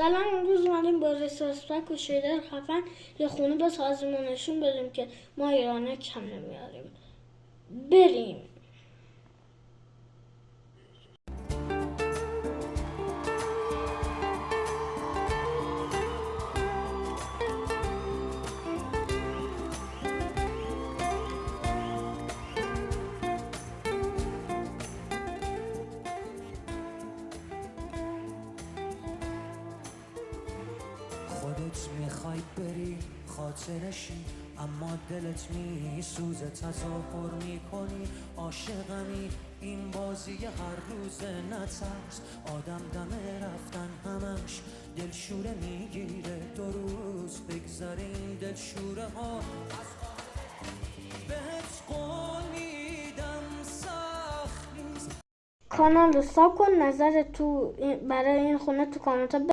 سلام، امروز اومدیم با ریسورس و شیدر خفن یه خونه بسازیم و نشون بدیم که ما ایرانه کم نمیاریم. بریم. خودت میخوای بری خاطرشی، اما دلت میسوزه، تظاهر میکنی عاشقمی. این بازی هر روز نترس، آدم دم رفتن همش دلشوره میگیره. 2 روز بگذره این دلشوره ها، بهت قول میدم سخت نیست. کانال رو ساب کن، نظر تو برای این خونه تو کامنت